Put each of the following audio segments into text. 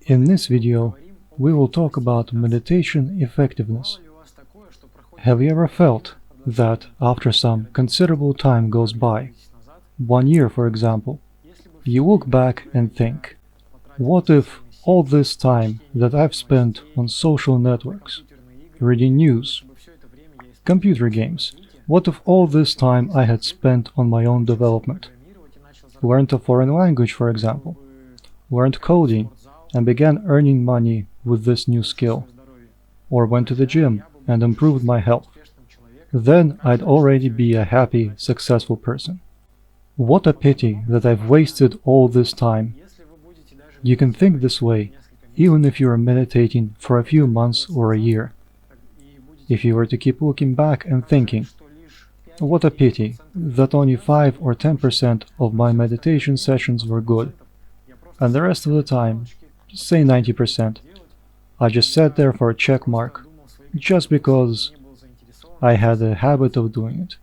In this video, we will talk about meditation effectiveness. Have you ever felt that after some considerable time goes by, 1 year for example, you look back and think, what if all this time that I've spent on social networks, reading news, computer games, what if all this time I had spent on my own development? Learned a foreign language, for example, learned coding, and began earning money with this new skill, or went to the gym and improved my health. Then I'd already be a happy, successful person. What a pity that I've wasted all this time. You can think this way, even if you are meditating for a few months or a year. If you were to keep looking back and thinking, what a pity that only 5 or 10% of my meditation sessions were good, and the rest of the time, say 90%, I just sat there for a check mark, just because I had a habit of doing it.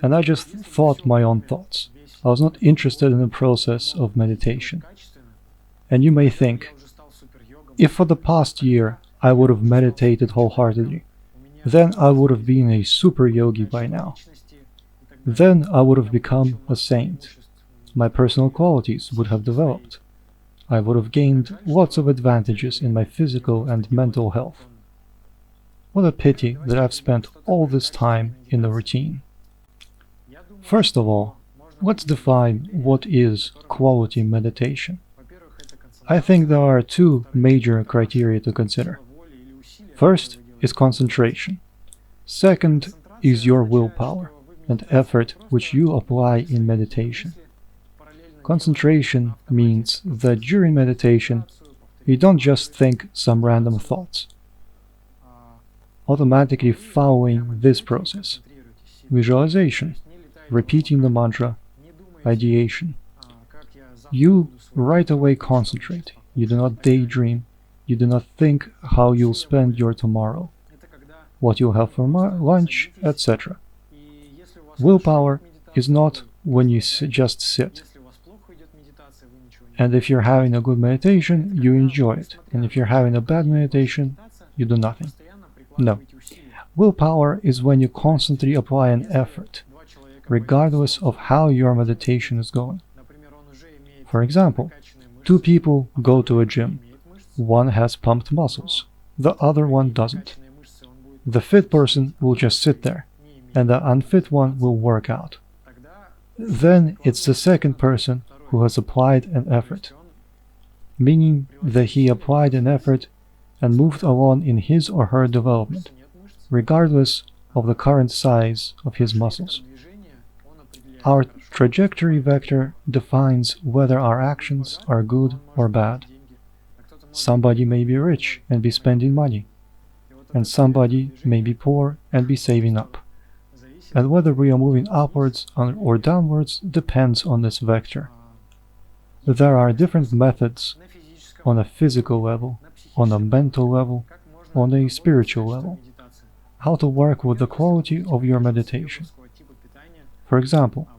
And I just thought my own thoughts. I was not interested in the process of meditation. And you may think, if for the past year I would have meditated wholeheartedly, then I would have been a super yogi by now. Then I would have become a saint. My personal qualities would have developed. I would have gained lots of advantages in my physical and mental health. What a pity that I've spent all this time in the routine. First of all, let's define what is quality meditation. I think there are two major criteria to consider. First is concentration. Second is your willpower and effort which you apply in meditation. Concentration means that during meditation, you don't just think some random thoughts. Automatically following this process, visualization, repeating the mantra, ideation. You right away concentrate. You do not daydream. You do not think how you'll spend your tomorrow, what you'll have for lunch, etc. Willpower is not when you just sit. And if you're having a good meditation, you enjoy it. And if you're having a bad meditation, you do nothing. No. Willpower is when you constantly apply an effort, regardless of how your meditation is going. For example, two people go to a gym. One has pumped muscles, the other one doesn't. The fit person will just sit there, and the unfit one will work out. Then it's the second person who has applied an effort, meaning that he applied an effort and moved along in his or her development, regardless of the current size of his muscles. Our trajectory vector defines whether our actions are good or bad. Somebody may be rich and be spending money, and somebody may be poor and be saving up. And whether we are moving upwards or downwards depends on this vector. There are different methods on a physical level, on a mental level, on a spiritual level, how to work with the quality of your meditation. For example,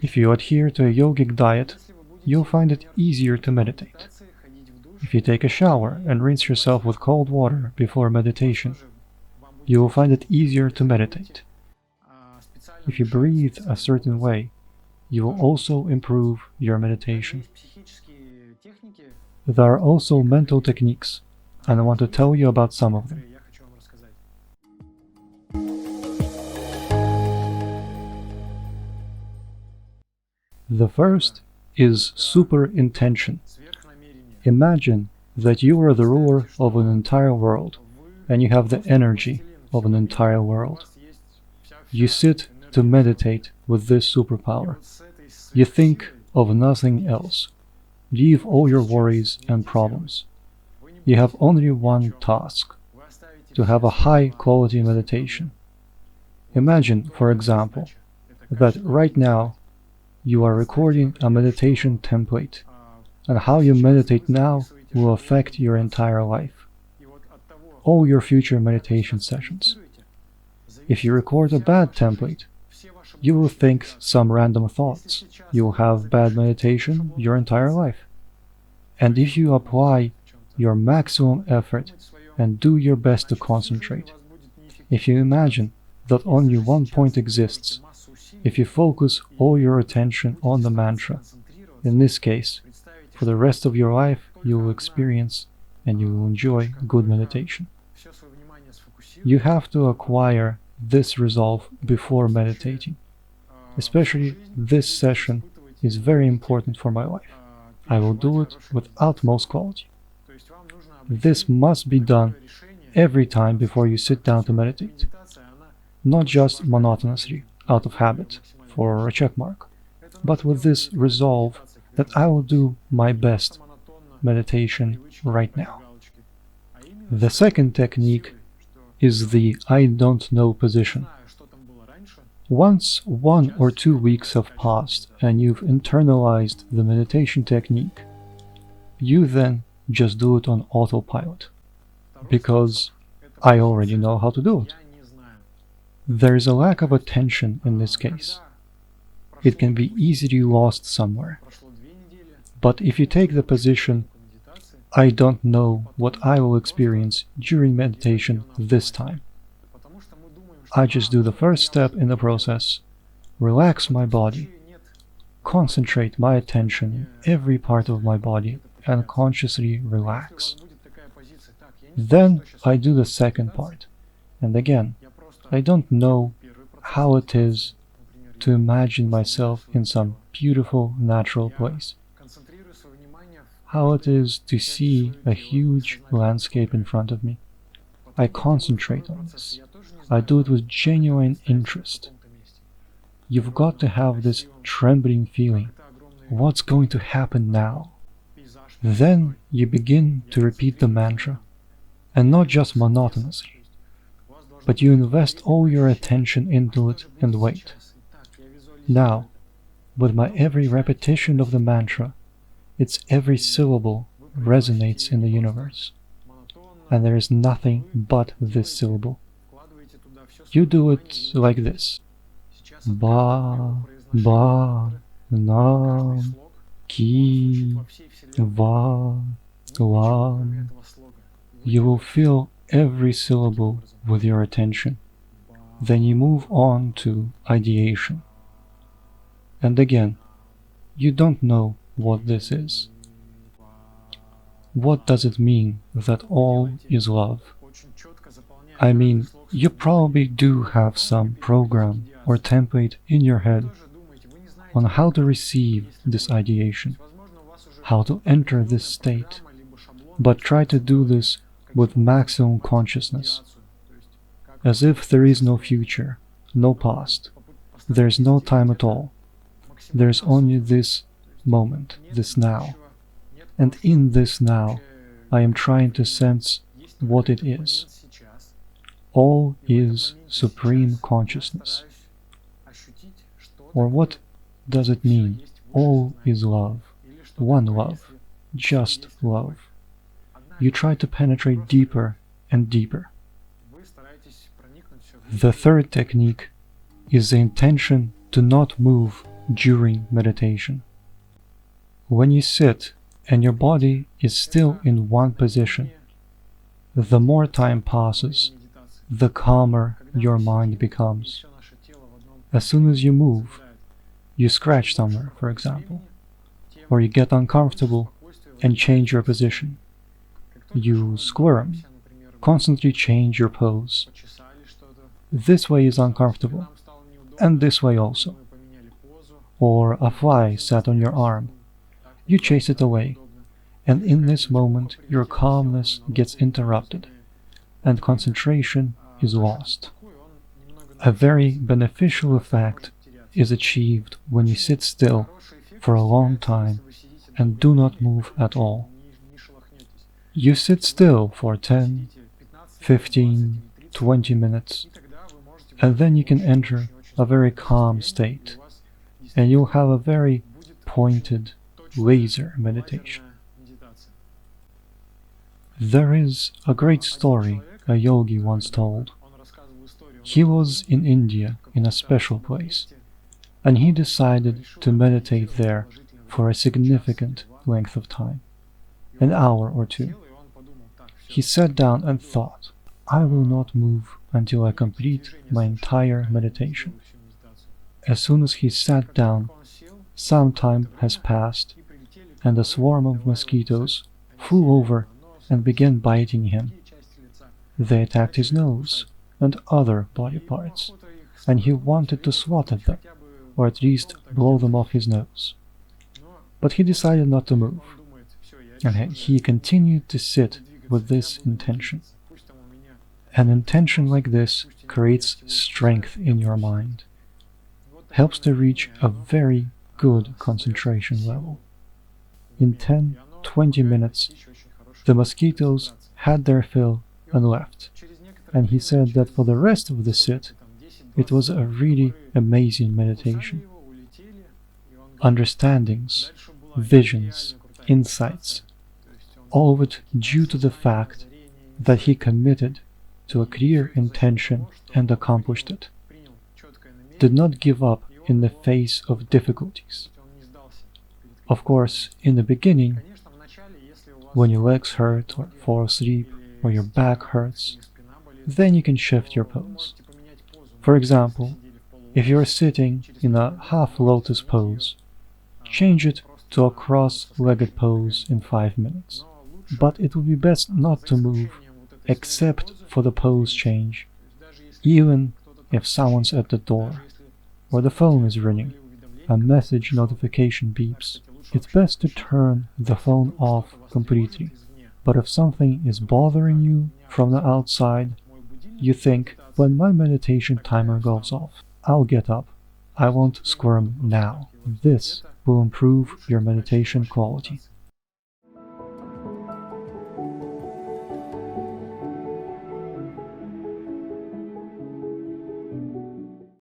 if you adhere to a yogic diet, you'll find it easier to meditate. If you take a shower and rinse yourself with cold water before meditation, you will find it easier to meditate. If you breathe a certain way, you will also improve your meditation. There are also mental techniques, and I want to tell you about some of them. The first is super intention. Imagine that you are the ruler of an entire world, and you have the energy of an entire world. You sit to meditate with this superpower. You think of nothing else. Leave all your worries and problems. You have only one task: to have a high-quality meditation. Imagine, for example, that right now you are recording a meditation template, and how you meditate now will affect your entire life, all your future meditation sessions. If you record a bad template, you will think some random thoughts. You will have bad meditation your entire life. And if you apply your maximum effort and do your best to concentrate. If you imagine that only one point exists, if you focus all your attention on the mantra, in this case, for the rest of your life you will experience and you will enjoy good meditation. You have to acquire this resolve before meditating. Especially this session is very important for my life. I will do it with utmost quality. This must be done every time before you sit down to meditate, not just monotonously, out of habit, for a check mark, but with this resolve that I will do my best meditation right now. The second technique is the I don't know position. Once 1 or 2 weeks have passed and you've internalized the meditation technique, you then just do it on autopilot, because I already know how to do it. There is a lack of attention in this case. It can be easily lost somewhere. But if you take the position, I don't know what I will experience during meditation this time. I just do the first step in the process, relax my body, concentrate my attention in every part of my body and consciously relax. Then I do the second part, and again, I don't know how it is to imagine myself in some beautiful natural place, how it is to see a huge landscape in front of me. I concentrate on this. I do it with genuine interest. You've got to have this trembling feeling. What's going to happen now? Then you begin to repeat the mantra, and not just monotonously, but you invest all your attention into it and wait. Now, with my every repetition of the mantra, its every syllable resonates in the universe, and there is nothing but this syllable. You do it like this. Ba, ba, nam, ki, va, lam. You will feel every syllable with your attention. Then you move on to ideation. And again, you don't know what this is. What does it mean that all is love? I mean, you probably do have some program or template in your head on how to receive this ideation, how to enter this state, but try to do this with maximum consciousness, as if there is no future, no past, there is no time at all, there is only this moment, this now, and in this now I am trying to sense what it is. All is supreme consciousness. Or what does it mean? All is love, one love, just love. You try to penetrate deeper and deeper. The third technique is the intention to not move during meditation. When you sit and your body is still in one position, the more time passes, the calmer your mind becomes. As soon as you move, you scratch somewhere, for example, or you get uncomfortable and change your position. You squirm, constantly change your pose. This way is uncomfortable, and this way also. Or a fly sat on your arm. You chase it away, and in this moment your calmness gets interrupted, and concentration is lost. A very beneficial effect is achieved when you sit still for a long time and do not move at all. You sit still for 10, 15, 20 minutes, and then you can enter a very calm state, and you'll have a very pointed, laser meditation. There is a great story a yogi once told. He was in India in a special place, and he decided to meditate there for a significant length of time, an hour or two. He sat down and thought, I will not move until I complete my entire meditation. As soon as he sat down, some time has passed, and a swarm of mosquitoes flew over and began biting him. They attacked his nose and other body parts, and he wanted to swat at them, or at least blow them off his nose. But he decided not to move, and he continued to sit with this intention. An intention like this creates strength in your mind, helps to reach a very good concentration level. In 10-20 minutes, the mosquitoes had their fill and left, and he said that for the rest of the sit, it was a really amazing meditation. Understandings, visions, insights, all of it due to the fact that he committed to a clear intention and accomplished it. Did not give up in the face of difficulties. Of course, in the beginning, when your legs hurt or fall asleep or your back hurts, then you can shift your pose. For example, if you're sitting in a half-lotus pose, change it to a cross-legged pose in 5 minutes. But it would be best not to move except for the pose change, even if someone's at the door, or the phone is ringing, a message notification beeps. It's best to turn the phone off completely. But if something is bothering you from the outside, you think, when my meditation timer goes off, I'll get up. I won't squirm now. This will improve your meditation quality.